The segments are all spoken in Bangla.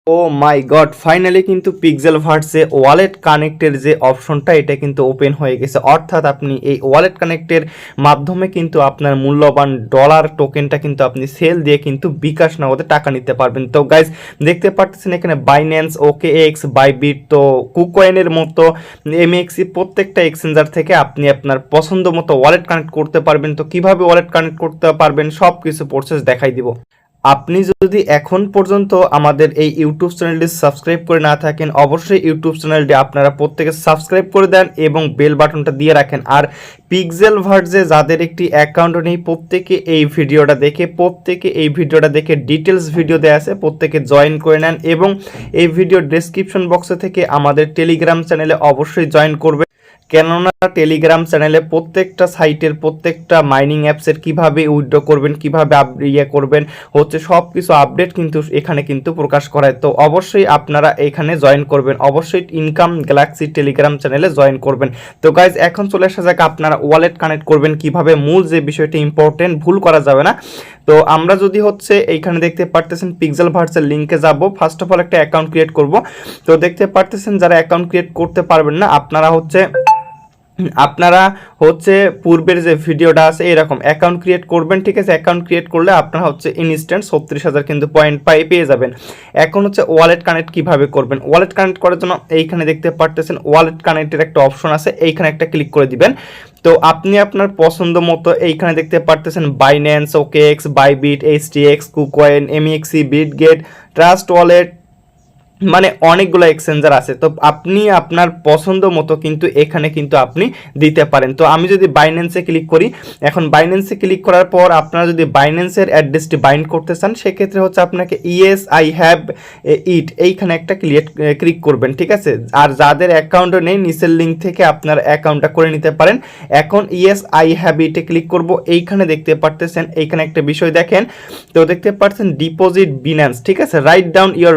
ও মাই গড, ফাইনালি কিন্তু পিক্সেলভার্সে ওয়ালেট কানেক্টের যে অপশনটা এটা কিন্তু ওপেন হয়ে গেছে। অর্থাৎ আপনি এই ওয়ালেট কানেক্টের মাধ্যমে কিন্তু আপনার মূল্যবান ডলার টোকেনটা কিন্তু আপনি সেল দিয়ে কিন্তু বিকাশ নগদে টাকা নিতে পারবেন। তো গাইজ দেখতে পাচ্ছেন এখানে বাইন্যান্স, OKX, বাইবিট, তো কুকয়েনের মতো এমএক্সি প্রত্যেকটা এক্সচেঞ্জার থেকে আপনি আপনার পছন্দ মতো ওয়ালেট কানেক্ট করতে পারবেন। তো কিভাবে ওয়ালেট কানেক্ট করতে পারবেন সব কিছু প্রসেস দেখাই দিব। আপনি যদি এখন পর্যন্ত আমাদের এই ইউটিউব চ্যানেলটি সাবস্ক্রাইব করে না থাকেন, অবশ্যই ইউটিউব চ্যানেলটি আপনারা প্রত্যেকে সাবস্ক্রাইব করে দেন এবং বেল বাটনটা দিয়ে রাখেন। আর পিক্সেলভার্সে যাদের একটি অ্যাকাউন্ট নেই প্রত্যেকে এই ভিডিওটা দেখে ডিটেলস ভিডিও দেওয়া আছে, প্রত্যেকে জয়েন করে নেন এবং এই ভিডিও ডেসক্রিপশন বক্সে থেকে আমাদের টেলিগ্রাম চ্যানেলে অবশ্যই জয়েন করবেন। কেননা টেলিগ্রাম চ্যানেলে প্রত্যেকটা সাইটের প্রত্যেকটা মাইনিং অ্যাপসের কিভাবে উইথড্র করবেন, কিভাবে করবেন হচ্ছে সব কিছু আপডেট কিন্তু এখানে কিন্তু প্রকাশ করায়। তো অবশ্যই আপনারা এখানে জয়েন করবেন, অবশ্যই ইনকাম গ্যালাক্সি টেলিগ্রাম চ্যানেলে জয়েন করবেন। তো গাইজ এখন চলে আসা যাক আপনারা ওয়ালেট কানেক্ট করবেন কিভাবে, মূল যে বিষয়টি ইম্পর্টেন্ট, ভুল করা যাবে না। তো আমরা যদি হচ্ছে এইখানে দেখতে পারতেছেন পিক্সেলভার্সের লিঙ্কে যাব, ফার্স্ট অফ অল একটা অ্যাকাউন্ট ক্রিয়েট করব। তো দেখতে পারতেছেন যারা অ্যাকাউন্ট ক্রিয়েট করতে পারবেন না আপনারা হচ্ছে পূর্বের যে ভিডিওটা আছে এরকম অ্যাকাউন্ট ক্রিয়েট করবেন, ঠিক আছে। অ্যাকাউন্ট ক্রিয়েট করলে আপনারা হচ্ছে ইনস্ট্যান্ট 36,000 কিন্তু পয়েন্ট পেয়ে যাবেন। এখন হচ্ছে ওয়ালেট কানেক্ট কিভাবে করবেন। ওয়ালেট কানেক্ট করার জন্য এইখানে দেখতে পারতেছেন ওয়ালেট কানেক্টের একটা অপশন আছে, এইখানে একটা ক্লিক করে দিবেন। তো আপনি আপনার পছন্দ মতো এইখানে দেখতে পারতেছেন Binance, OKX, Bybit, HTX, KuCoin, MEXC, Bitget, trust wallet, মানে অনেকগুলো এক্সচেঞ্জার আছে। তো আপনি আপনার পছন্দ মতো কিন্তু এখানে কিন্তু আপনি দিতে পারেন। তো আমি যদি বাইন্যান্সে ক্লিক করি, এখন বাইন্যান্সে ক্লিক করার পর আপনারা যদি বাইন্যান্সের অ্যাড্রেসটি বাইন্ড করতে চান সেক্ষেত্রে হচ্ছে আপনাকে ইয়েস আই হ্যাভ ইট এইখানে একটা ক্লিক করবেন, ঠিক আছে। আর যাদের অ্যাকাউন্টও নেই নিচের লিঙ্ক থেকে আপনার অ্যাকাউন্টটা করে নিতে পারেন। এখন ইয়েস আই হ্যাভ ইটে ক্লিক করব, এইখানে দেখতে পারতেছেন এইখানে একটা বিষয় দেখেন। তো দেখতে পাচ্ছেন ডিপোজিট বিনান্স, ঠিক আছে। Write down your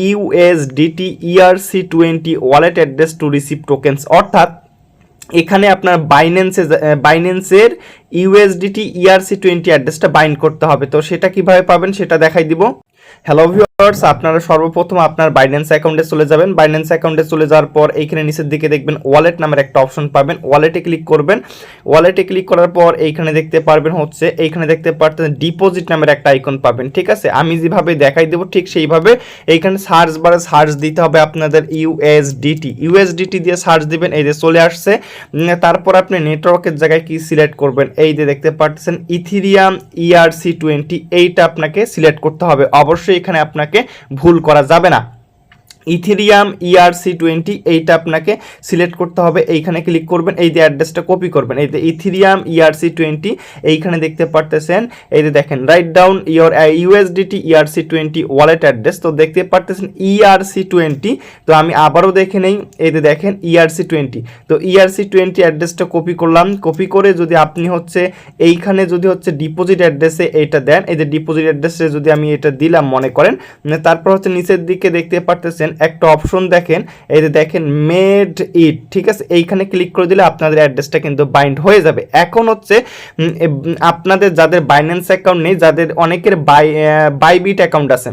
USDT ERC20 wallet address to receive tokens. অর্থাৎ এখানে আপনার বাইন্যান্সের USDT ERC20 অ্যাড্রেসটা বাইন্ড করতে হবে। তো সেটা কিভাবে পাবেন সেটা দেখাই দিব। হ্যালো ভিউয়ার্স, আপনারা সর্বপ্রথম আপনার বাইন্যান্স অ্যাকাউন্টে চলে যাবেন। বাইন্যান্স অ্যাকাউন্টে চলে যাওয়ার পর এইখানে নিচের দিকে দেখবেন ওয়ালেট নামের একটা অপশন পাবেন, ওয়ালেটে ক্লিক করবেন। ওয়ালেটে ক্লিক করার পর এইখানে দেখতে পারবেন হচ্ছে এইখানে দেখতে পারতেন ডিপোজিট নামের একটা আইকন পাবেন, ঠিক আছে। আমি যেভাবে দেখাই দেবো ঠিক সেইভাবে এইখানে সার্চ বারে সার্চ দিতে হবে আপনাদের USDT দিয়ে সার্চ দিবেন, এই যে চলে আসছে। তারপর আপনি নেটওয়ার্কের জায়গায় কি সিলেক্ট করবেন, এই যে দেখতে পাচ্ছেন ইথিরিয়াম ERC20 এইটা আপনাকে সিলেক্ট করতে হবে। অবশ্যই এখানে আপনাকে ভুল করা যাবে না। ইথেরিয়াম ERC20 এইটা আপনাকে সিলেক্ট করতে হবে, এইখানে ক্লিক করবেন, এই যে অ্যাড্রেসটা কপি করবেন, এই যে ইথেরিয়াম ERC20 এইখানে দেখতে পারতেছেন, এই যে দেখেন write down your USDT ERC20 wallet address. তো দেখতে পারতেছেন ERC20। তো আমি আবারও দেখে নেই, এই যে দেখেন ERC20। তো ERC20 অ্যাড্রেসটা কপি করলাম, কপি করে যদি আপনি হচ্ছে এইখানে যদি হচ্ছে ডিপোজিট অ্যাড্রেসে এইটা দেন, এই যে ডিপোজিট অ্যাড্রেসে যদি আমি এটা দিলাম মনে করেন, তারপর হচ্ছে নিচের দিকে দেখতে পারতেছেন একটা অপশন দেখেন, এই যে দেখেন মেড ইট, ঠিক আছে। এইখানে ক্লিক করে দিলে আপনাদের অ্যাড্রেসটা কিন্তু বাইন্ড হয়ে যাবে। এখন হচ্ছে আপনাদের যাদের বাইন্যান্স অ্যাকাউন্ট নেই, যাদের অনেকের বাইবিট অ্যাকাউন্ট আছে,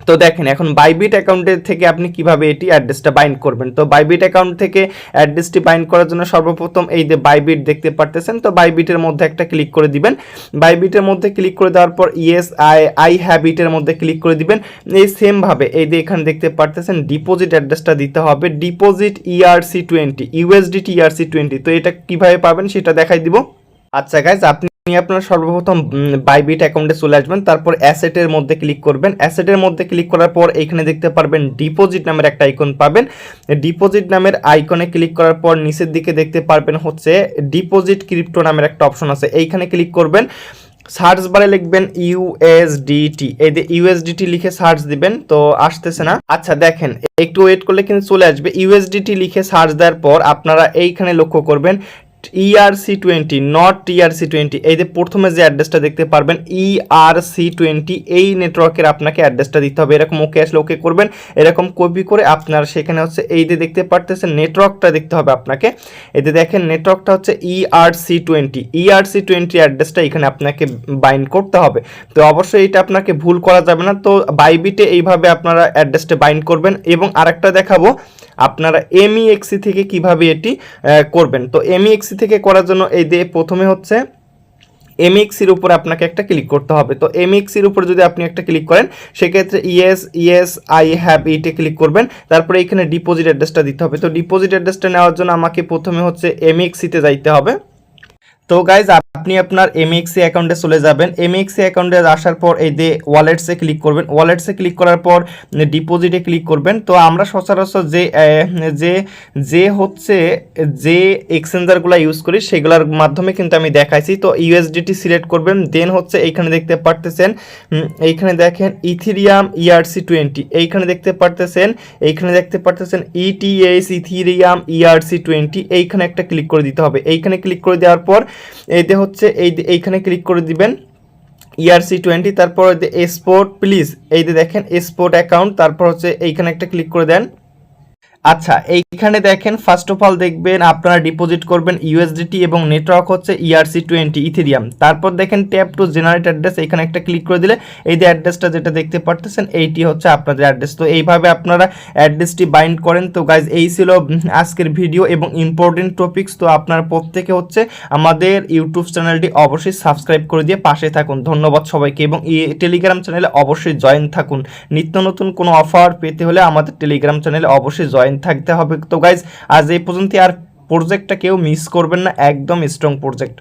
তো দেখেন এখন বাইবিট অ্যাকাউন্টের থেকে আপনি কিভাবে এটি অ্যাড্রেসটা বাইন্ড করবেন। তো বাইবিট অ্যাকাউন্ট থেকে অ্যাড্রেসটি বাইন্ড করার জন্য সর্বপ্রথম এই যে বাইবিট দেখতে পারতেছেন, তো বাইবিটের মধ্যে একটা ক্লিক করে দিবেন। বাইবিটের মধ্যে ক্লিক করে দেওয়ার পর ইয়েস আই হ্যাভ ইটের মধ্যে ক্লিক করে দিবেন। এই সেমভাবে এই যে এখানে দেখতে পারতেছেন ডিপোজিট অ্যাড্রেসটা দিতে হবে, ডিপোজিট ERC20 USDT ERC20। তো এটা কিভাবে পাবেন সেটা দেখাই দিব। আচ্ছা গাইজ, আপনি আপনার সর্বপ্রথম বাইবিট অ্যাকাউন্টে চলে আসবেন, তারপর অ্যাসেটের মধ্যে ক্লিক করবেন। অ্যাসেটের মধ্যে ক্লিক করার পর এখানে দেখতে পারবেন ডিপোজিট নামের একটা আইকন পাবেন। ডিপোজিট নামের আইকনে ক্লিক করার পর নিচের দিকে দেখতে পারবেন হচ্ছে ডিপোজিট ক্রিপ্টো নামের একটা অপশন আছে, এইখানে ক্লিক করবেন। সার্চ বারে লিখবেন USDT, এই যে USDT লিখে সার্চ দিবেন, তো আসতেছে না। আচ্ছা দেখেন একটু ওয়েট করলে কিন্তু চলে আসবে। USDT লিখে সার্চ দেওয়ার পর আপনারা এইখানে লক্ষ্য করবেন ERC20 নট TRC20, এই যে প্রথমে যে অ্যাড্রেসটা দেখতে পারবেন ERC20, এই নেটওয়ার্কের আপনাকে অ্যাড্রেসটা দিতে হবে। এরকম ওকে আসলে ওকে করবেন, এরকম কপি করে আপনার সেখানে হচ্ছে এই যে দেখতে পারতেছেন নেটওয়ার্কটা দেখতে হবে আপনাকে। এই যে দেখেন নেটওয়ার্কটা হচ্ছে ERC20 অ্যাড্রেসটা এখানে আপনাকে বাইন্ড করতে হবে। তো অবশ্যই এটা আপনাকে ভুল করা যাবে না। তো বাইবিটে এইভাবে আপনারা অ্যাড্রেসটা বাইন্ড করবেন। এবং আরেকটা দেখাবো আপনারা MEXC থেকে কিভাবে এটি করবেন। তো MEXC থেকে করার জন্য এই যে প্রথমে হচ্ছে MEXCর উপর আপনাকে একটা ক্লিক করতে হবে। তো MEXCর উপর যদি আপনি একটা ক্লিক করেন সেক্ষেত্রে ইয়েস আই হ্যাভ ইটে ক্লিক করবেন। তারপরে এখানে ডিপোজিট অ্যাড্রেসটা দিতে হবে। তো ডিপোজিট অ্যাড্রেসটা নেওয়ার জন্য আমাকে প্রথমে হচ্ছে MEXCতে যাইতে হবে। তো গাইজ আপনি আপনার MEXC অ্যাকাউন্টে চলে যাবেন। MEXC অ্যাকাউন্টে আসার পর এই যে ওয়ালেটসে ক্লিক করবেন। ওয়ালেটসে ক্লিক করার পর ডিপোজিটে ক্লিক করবেন। তো আমরা সচরাচর যে হচ্ছে যে এক্সচেঞ্জারগুলো ইউজ করি সেগুলোর মাধ্যমে কিন্তু আমি দেখাইছি। তো USDT সিলেক্ট করবেন, দেন হচ্ছে এইখানে দেখতে পারতেছেন, এইখানে দেখেন ইথিরিয়াম ERC20, এইখানে দেখতে পারতেছেন ETH ইথিরিয়াম ERC20, এইখানে একটা ক্লিক করে দিতে হবে। এইখানে ক্লিক করে দেওয়ার পর এইতে হচ্ছে এইখানে ক্লিক করে দিবেন ERC20, তারপর এক্সপোর্ট প্লিজ, এই যে দেখেন এক্সপোর্ট অ্যাকাউন্ট, তারপর হচ্ছে এইখানে একটা ক্লিক করে দেন। আচ্ছা, এইখানে দেখেন ফার্স্ট অফ অল দেখবেন আপনারা ডিপোজিট করবেন USDT এবং নেটওয়ার্ক হচ্ছে ERC20 ইথেরিয়াম। তারপর দেখেন ট্যাপ টু জেনারেট অ্যাড্রেস, এখানে একটা ক্লিক করে দিলে এই যে অ্যাড্রেসটা যেটা দেখতে পারতেছেন এইটি হচ্ছে আপনাদের অ্যাড্রেস। তো এইভাবে আপনারা অ্যাড্রেসটি বাইন্ড করেন। তো গাইজ এই ছিল আজকের ভিডিও এবং ইম্পর্টেন্ট টপিকস। তো আপনারা প্রত্যেকে হচ্ছে আমাদের ইউটিউব চ্যানেলটি অবশ্যই সাবস্ক্রাইব করে দিয়ে পাশে থাকুন। ধন্যবাদ সবাইকে এবং এই টেলিগ্রাম চ্যানেলে অবশ্যই জয়েন থাকুন। নিত্য নতুন কোনো অফার পেতে হলে আমাদের টেলিগ্রাম চ্যানেলে অবশ্যই জয়েন থাকতে হবে। তো গাইজ আজ এই পর্যন্ত, আর প্রজেক্টটা কেউ মিস করবেন না, একদম স্ট্রং প্রজেক্ট।